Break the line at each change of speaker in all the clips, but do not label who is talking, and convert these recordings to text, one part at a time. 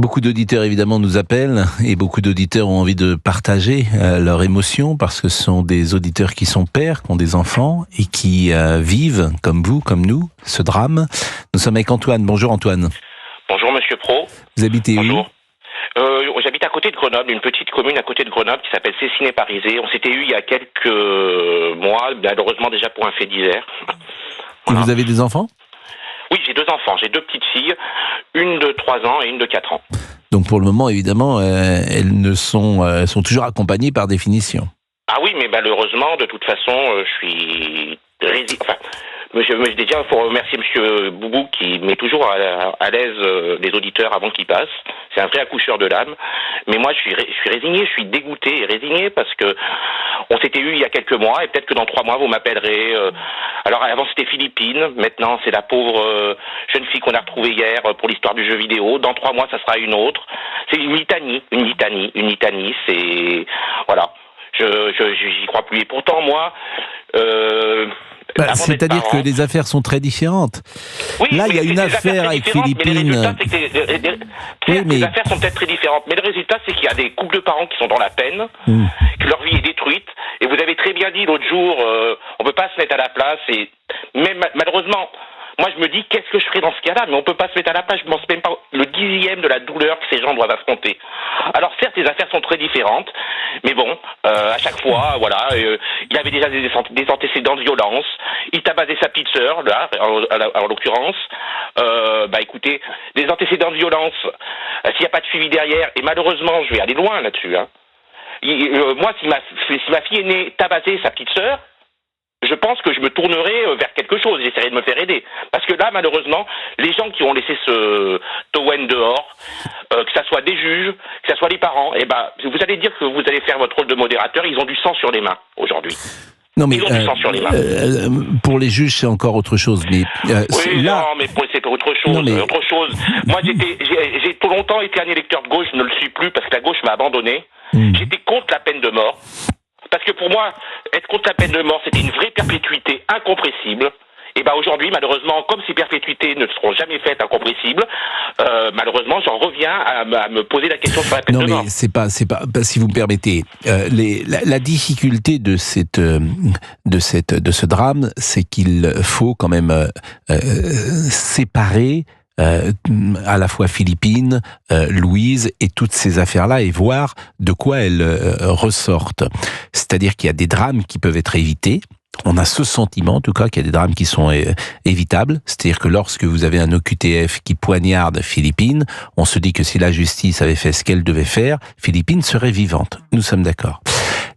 Beaucoup d'auditeurs évidemment nous appellent et beaucoup d'auditeurs ont envie de partager leurs émotions parce que ce sont des auditeurs qui sont pères, qui ont des enfants et qui vivent, comme vous, comme nous, ce drame. Nous sommes avec Antoine. Bonjour Antoine.
Bonjour Monsieur Pro.
Vous habitez
Bonjour.
où?
J'habite à côté de Grenoble, une petite commune à côté de Grenoble qui s'appelle Cessiné-Parisé. On s'était eu il y a quelques mois, malheureusement déjà pour un fait divers.
Voilà. Vous avez des enfants?
Oui, j'ai 2 enfants. J'ai 2 petites filles, une de 3 ans et une de 4 ans.
Donc pour le moment, évidemment, elles sont toujours accompagnées par définition.
Ah oui, mais malheureusement, de toute façon, je suis déjà, il faut remercier Monsieur Boubou qui met toujours à l'aise les auditeurs avant qu'ils passent. C'est un vrai accoucheur de l'âme. Mais moi, je suis résigné, je suis dégoûté et résigné parce que on s'était eu il y a quelques mois et peut-être que dans 3 mois, vous m'appellerez. Alors avant, c'était Philippine. Maintenant, c'est la pauvre jeune fille qu'on a retrouvée hier pour l'histoire du jeu vidéo. Dans 3 mois, ça sera une autre. C'est une litanie. C'est... Voilà. J'y crois plus. Et pourtant, moi...
c'est-à-dire que les affaires sont très différentes.
Oui,
là, il y a une affaire avec Philippine.
Les affaires sont peut-être très différentes, mais le résultat, c'est qu'il y a des couples de parents qui sont dans la peine, que leur vie est détruite. Et vous avez très bien dit l'autre jour, on peut pas se mettre à la place. Et même malheureusement, moi je me dis, qu'est-ce que je ferais dans ce cas-là? Mais on peut pas se mettre à la place. Je pense même pas le 10e de la douleur que ces gens doivent affronter. Alors certes, les affaires sont très différentes, mais bon, à chaque fois, voilà, il avait déjà des antécédents de violence. Il tabassait sa petite sœur, là, en l'occurrence. Écoutez, des antécédents de violence, s'il n'y a pas de suivi derrière, et malheureusement, je vais aller loin là-dessus. Moi, si ma fille aînée tabassait sa petite sœur, je pense que je me tournerai vers quelque chose, j'essaierai de me faire aider. Parce que là, malheureusement, les gens qui ont laissé ce Toen dehors, que ça soit des juges, que ça soit les parents, vous allez dire que vous allez faire votre rôle de modérateur, ils ont du sang sur les mains aujourd'hui.
Non mais
ils ont du sang sur les mains.
Pour les juges, c'est encore autre chose. Mais
oui,
là...
non, mais c'est autre chose.
Non, mais...
autre chose. Moi, j'ai tout longtemps été un électeur de gauche, je ne le suis plus parce que la gauche m'a abandonné. J'étais contre la peine de mort. Parce que pour moi, être contre la peine de mort, c'était une vraie perpétuité incompressible. Et aujourd'hui, malheureusement, comme ces perpétuités ne seront jamais faites incompressibles, malheureusement, j'en reviens à me poser la question sur la peine de mort.
Non, mais c'est pas, si vous me permettez, la difficulté de ce drame, c'est qu'il faut quand même séparer à la fois Philippine, Louise et toutes ces affaires-là et voir de quoi elles ressortent. C'est-à-dire qu'il y a des drames qui peuvent être évités. On a ce sentiment, en tout cas, qu'il y a des drames qui sont évitables. C'est-à-dire que lorsque vous avez un OQTF qui poignarde Philippine, on se dit que si la justice avait fait ce qu'elle devait faire, Philippine serait vivante. Nous sommes d'accord.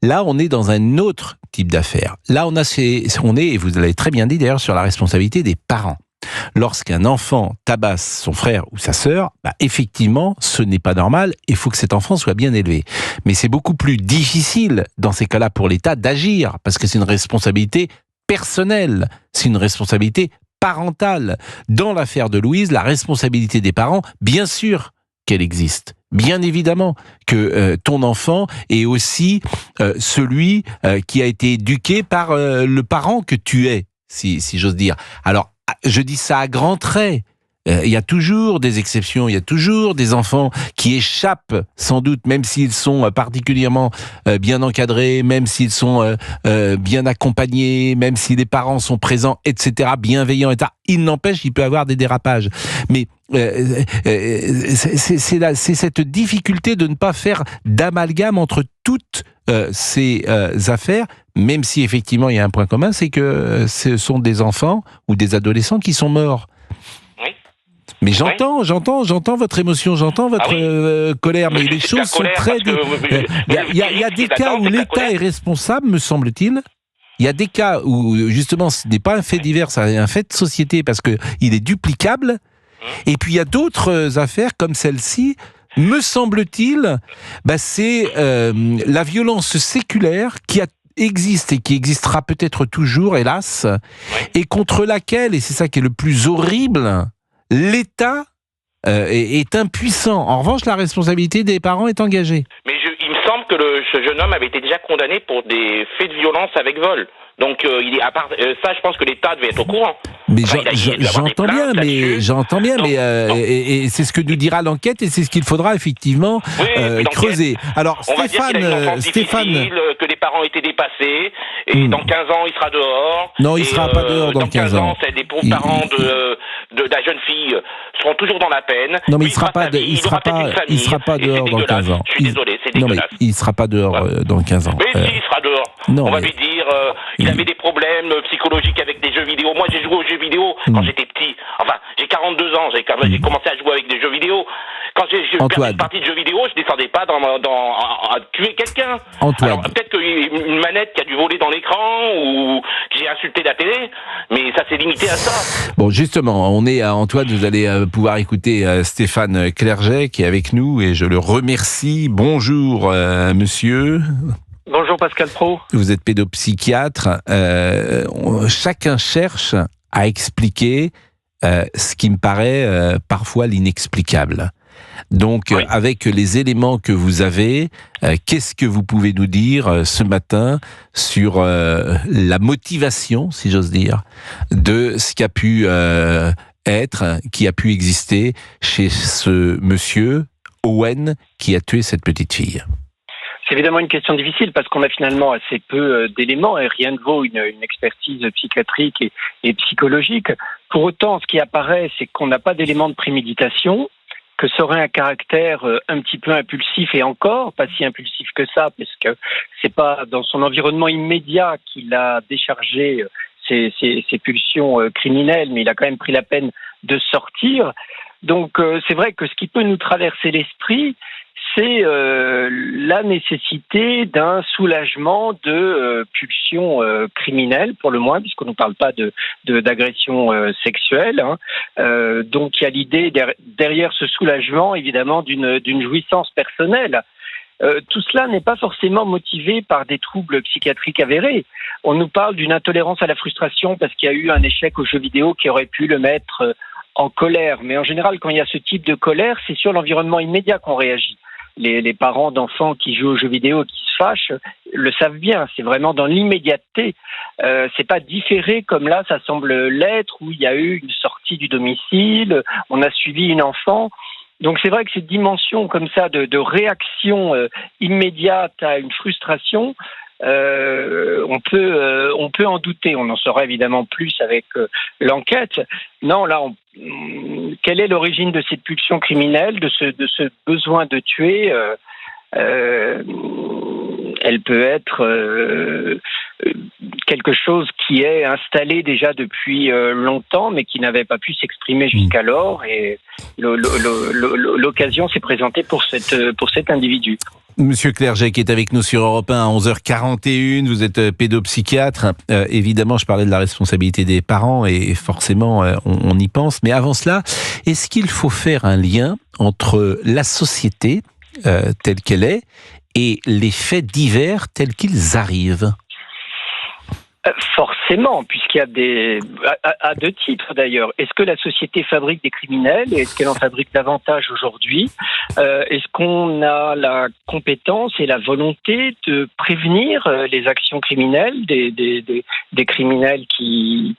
Là, on est dans un autre type d'affaire. Là, on est, et vous l'avez très bien dit d'ailleurs, sur la responsabilité des parents. Lorsqu'un enfant tabasse son frère ou sa sœur, effectivement, ce n'est pas normal et il faut que cet enfant soit bien élevé. Mais c'est beaucoup plus difficile, dans ces cas-là, pour l'État d'agir, parce que c'est une responsabilité personnelle, c'est une responsabilité parentale. Dans l'affaire de Louise, la responsabilité des parents, bien sûr qu'elle existe. Bien évidemment que ton enfant est aussi celui qui a été éduqué par le parent que tu es, si j'ose dire. Alors, je dis ça à grands traits. Il y a toujours des exceptions, il y a toujours des enfants qui échappent, sans doute, même s'ils sont particulièrement bien encadrés, même s'ils sont bien accompagnés, même si les parents sont présents, etc., bienveillants, etc. Il n'empêche, il peut y avoir des dérapages. Mais c'est cette difficulté de ne pas faire d'amalgame entre toutes ces affaires, même si effectivement il y a un point commun, c'est que ce sont des enfants ou des adolescents qui sont morts. Oui. Mais j'entends votre émotion, j'entends votre colère, mais les choses sont très... Il y a des cas où l'État est responsable, me semble-t-il. Il y a des cas où, justement, ce n'est pas un fait divers, c'est un fait de société, parce qu'il est duplicable. Et puis il y a d'autres affaires comme celle-ci, me semble-t-il, c'est la violence séculaire qui existe et qui existera peut-être toujours, hélas, et contre laquelle, et c'est ça qui est le plus horrible, l'État est impuissant. En revanche, la responsabilité des parents est engagée.
Mais il me semble que ce jeune homme avait été déjà condamné pour des faits de violence avec vol. Donc, il est à part ça, je pense que l'État devait être au courant.
Mais j'entends bien, et c'est ce que nous dira l'enquête, et c'est ce qu'il faudra effectivement creuser. Alors, Stéphane,
que les parents étaient dépassés, et dans 15 ans, il sera dehors.
Non, il ne sera pas dehors dans 15 ans.
Les pauvres parents de la jeune fille seront toujours dans la peine.
Non, mais il sera pas dehors dans 15 ans.
Je suis désolé, c'est dégueulasse.
Non, mais il sera pas dehors dans 15 ans.
Mais si, il sera dehors. On va lui dire, il avait des problèmes psychologiques avec des jeux vidéo. Moi, j'ai joué aux jeux vidéo quand j'étais petit. Enfin, j'ai 42 ans, j'ai commencé à jouer avec des jeux vidéo. Quand j'ai perdu une partie de jeux vidéo, je descendais pas à tuer quelqu'un. Alors, peut-être qu'une manette qui a dû voler dans l'écran, ou j'ai insulté la télé, mais ça s'est limité à ça.
Bon, justement, on est à Antoine, vous allez pouvoir écouter Stéphane Clerget qui est avec nous, et je le remercie. Bonjour, monsieur.
Bonjour Pascal Pro.
Vous êtes pédopsychiatre. Chacun cherche à expliquer ce qui me paraît parfois l'inexplicable. Donc, avec les éléments que vous avez, qu'est-ce que vous pouvez nous dire ce matin sur la motivation, si j'ose dire, de ce qui a pu qui a pu exister chez ce monsieur Owen qui a tué cette petite fille?
C'est évidemment une question difficile parce qu'on a finalement assez peu d'éléments et rien ne vaut une expertise psychiatrique et psychologique. Pour autant, ce qui apparaît, c'est qu'on n'a pas d'éléments de préméditation, que ça aurait un caractère un petit peu impulsif, et encore pas si impulsif que ça, parce que c'est pas dans son environnement immédiat qu'il a déchargé ses pulsions criminelles, mais il a quand même pris la peine de sortir. Donc c'est vrai que ce qui peut nous traverser l'esprit, c'est la nécessité d'un soulagement de pulsions criminelles, pour le moins, puisqu'on ne parle pas d'agression sexuelle. Donc il y a l'idée derrière ce soulagement, évidemment, d'une jouissance personnelle. Tout cela n'est pas forcément motivé par des troubles psychiatriques avérés. On nous parle d'une intolérance à la frustration parce qu'il y a eu un échec aux jeux vidéo qui aurait pu le mettre en colère. Mais en général, quand il y a ce type de colère, c'est sur l'environnement immédiat qu'on réagit. Les parents d'enfants qui jouent aux jeux vidéo, qui se fâchent, le savent bien. C'est vraiment dans l'immédiateté. C'est pas différé comme là, ça semble l'être, où il y a eu une sortie du domicile, on a suivi une enfant. Donc c'est vrai que cette dimension comme ça de réaction immédiate à une frustration, on peut en douter. On en saura évidemment plus avec l'enquête. Non, là, quelle est l'origine de cette pulsion criminelle, de ce besoin de tuer? Elle peut être quelque chose qui est installé déjà depuis longtemps, mais qui n'avait pas pu s'exprimer jusqu'alors, et l'occasion s'est présentée pour cet individu.
Monsieur Clerget qui est avec nous sur Europe 1 à 11h41, vous êtes pédopsychiatre. Évidemment, je parlais de la responsabilité des parents et forcément, on y pense. Mais avant cela, est-ce qu'il faut faire un lien entre la société telle qu'elle est et les faits divers tels qu'ils arrivent?
Forcément, puisqu'il y a à deux titres d'ailleurs. Est-ce que la société fabrique des criminels, et est-ce qu'elle en fabrique davantage aujourd'hui? Est-ce qu'on a la compétence et la volonté de prévenir les actions criminelles des criminels qui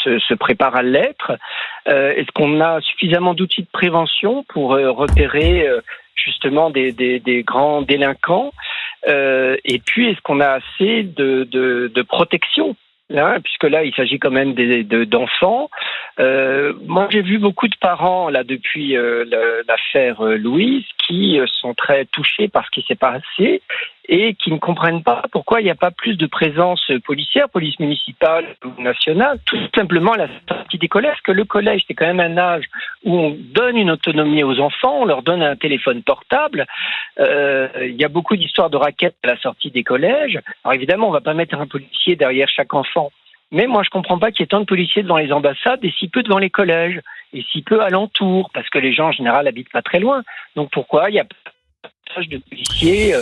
se préparent à l'être? Est-ce qu'on a suffisamment d'outils de prévention pour repérer justement des grands délinquants? Et puis, est-ce qu'on a assez de protection, puisque là, il s'agit quand même d'enfants. Moi, j'ai vu beaucoup de parents, là, depuis l'affaire Louise, qui sont très touchés par ce qui s'est passé et qui ne comprennent pas pourquoi il n'y a pas plus de présence policière, police municipale ou nationale, tout simplement à la sortie des collèges, que le collège, c'est quand même un âge où on donne une autonomie aux enfants, on leur donne un téléphone portable. Il y a beaucoup d'histoires de raquettes à la sortie des collèges. Alors évidemment, on ne va pas mettre un policier derrière chaque enfant. Mais moi, je ne comprends pas qu'il y ait tant de policiers devant les ambassades et si peu devant les collèges, et si peu alentour, parce que les gens, en général, habitent pas très loin. Donc pourquoi il y a pas de policiers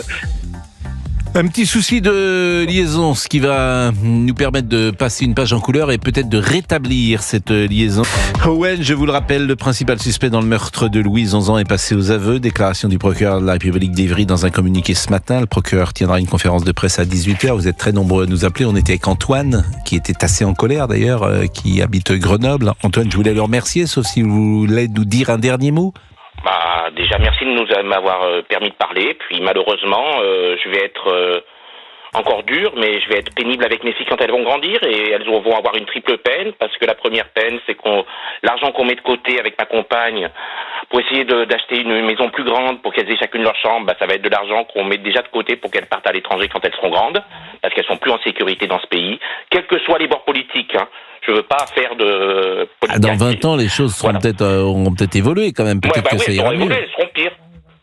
Un petit souci de liaison, ce qui va nous permettre de passer une page en couleur et peut-être de rétablir cette liaison. Owen, je vous le rappelle, le principal suspect dans le meurtre de Louise, 11 ans, est passé aux aveux. Déclaration du procureur de la République d'Évry dans un communiqué ce matin. Le procureur tiendra une conférence de presse à 18h. Vous êtes très nombreux à nous appeler. On était avec Antoine, qui était assez en colère d'ailleurs, qui habite Grenoble. Antoine, je voulais le remercier, sauf si vous voulez nous dire un dernier mot.
Déjà, merci de m'avoir permis de parler. Puis malheureusement, je vais être encore dur, mais je vais être pénible avec mes filles quand elles vont grandir et elles vont avoir une triple peine, parce que la première peine, c'est l'argent qu'on met de côté avec ma compagne pour essayer d'acheter une maison plus grande pour qu'elles aient chacune leur chambre, ça va être de l'argent qu'on met déjà de côté pour qu'elles partent à l'étranger quand elles seront grandes, parce qu'elles sont plus en sécurité dans ce pays, quels que soient les bords politiques. Je veux pas faire de politique.
Dans 20 ans, les choses seront auront peut-être évolué quand même. Peut-être que ça ira mieux.
Elles seront pires.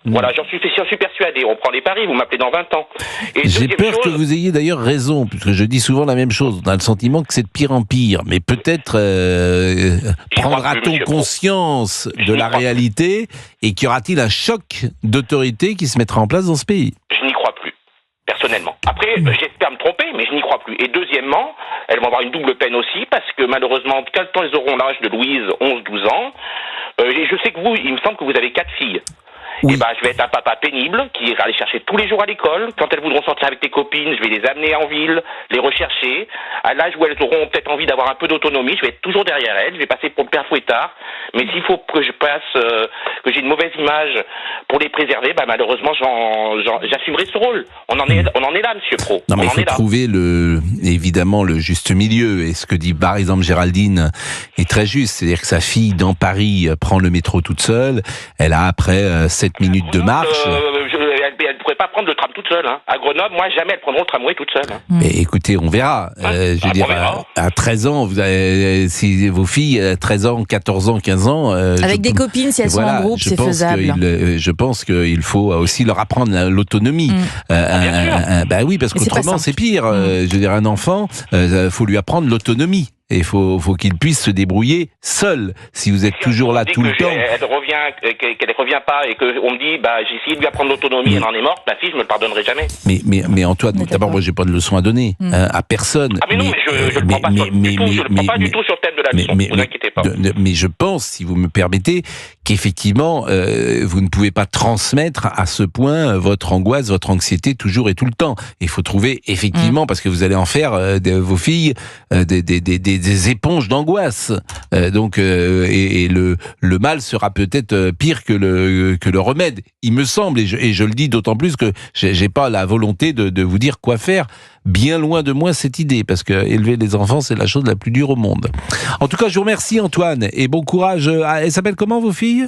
Voilà, j'en suis persuadé. On prend les paris, vous m'appez dans 20 ans. Et
j'ai peur que vous ayez d'ailleurs raison, puisque je dis souvent la même chose. On a le sentiment que c'est de pire en pire. Mais peut-être prendra-t-on conscience de la réalité et qu'y aura-t-il un choc d'autorité qui se mettra en place dans ce pays?
Je n'y crois plus, personnellement. Après, j'espère me tromper, mais je n'y crois plus. Et deuxièmement, elles vont avoir une double peine aussi, parce que malheureusement, quand elles auront l'âge de Louise, 11-12 ans, et je sais que il me semble que vous avez 4 filles. Oui. Et je vais être un papa pénible qui ira les chercher tous les jours à l'école. Quand elles voudront sortir avec des copines, je vais les amener en ville, les rechercher. À l'âge où elles auront peut-être envie d'avoir un peu d'autonomie, je vais être toujours derrière elles. Je vais passer pour le père fouettard. Mais s'il faut que je que j'ai une mauvaise image pour les préserver, malheureusement, j'assumerai ce rôle. On en est là, Monsieur Pro.
Non, mais il faut trouver évidemment le juste milieu. Et ce que dit par exemple Géraldine est très juste. C'est-à-dire que sa fille dans Paris prend le métro toute seule. Elle a après 7 minutes de marche.
Elle ne pourrait pas prendre le tram toute seule. À Grenoble, moi, jamais elles prendront le tramway toute seule.
Mais écoutez, on verra. Je veux dire, à 13 ans, si vos filles, 13 ans, 14 ans, 15 ans...
avec des copines, si elles sont en groupe, c'est faisable.
Je pense qu'il faut aussi leur apprendre l'autonomie. Oui, parce qu'autrement, c'est pire. Je veux dire, un enfant, faut lui apprendre l'autonomie. Et il faut qu'il puisse se débrouiller seul. Si vous êtes toujours là tout le temps...
Qu'elle revient pas et qu'on me dit, j'ai essayé de lui apprendre l'autonomie, elle en est morte, ma fille, je me le pardonnerai jamais.
Mais Antoine, d'abord, moi, j'ai pas de leçon à donner à personne.
Mais non, je le prends pas du tout sur le thème de la leçon, vous inquiétez pas.
Mais je pense, si vous me permettez, qu'effectivement, vous ne pouvez pas transmettre à ce point votre angoisse, votre anxiété, toujours et tout le temps. Il faut trouver, effectivement, parce que vous allez en faire vos filles des éponges d'angoisse. Et le mal sera peut-être pire que le remède, il me semble, et je le dis d'autant plus que j'ai pas la volonté de vous dire quoi faire. Bien loin de moi cette idée, parce que élever les enfants, c'est la chose la plus dure au monde. En tout cas, je vous remercie Antoine, et bon courage. Elles s'appellent comment vos filles?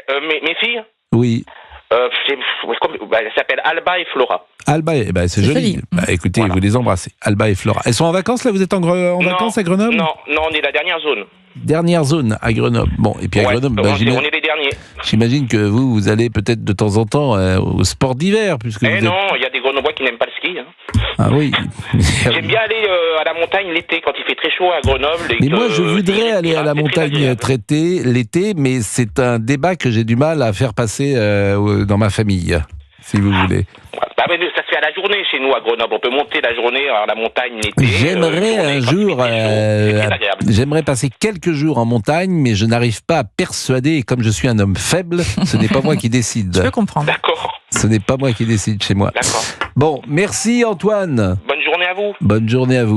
Mes filles?
Oui.
Elles s'appellent Alba et Flora.
Alba, c'est joli. Écoutez, vous les embrassez. Alba et Flora. Elles sont en vacances là? Vous êtes en vacances à Grenoble?
Non, on est la dernière zone.
Dernière zone à Grenoble. Bon, et puis à Grenoble,
on est les derniers.
J'imagine que vous allez peut-être de temps en temps au sport d'hiver, puisque
non, il y a des Grenoblois qui n'aiment pas le ski.
Ah oui.
J'aime bien aller à la montagne l'été quand il fait très chaud à Grenoble.
Mais moi, je voudrais aller à la montagne l'été, mais c'est un débat que j'ai du mal à faire passer dans ma famille, si vous voulez.
Ça se fait à la journée chez nous à Grenoble. On peut monter la journée à la montagne l'été.
J'aimerais un jour, j'aimerais passer quelques jours en montagne, mais je n'arrive pas à persuader. Et comme je suis un homme faible, ce n'est pas moi qui décide.
Je peux comprendre.
D'accord.
Ce n'est pas moi qui décide chez moi.
D'accord.
Bon, merci Antoine.
Bonne journée à vous.
Bonne journée à vous.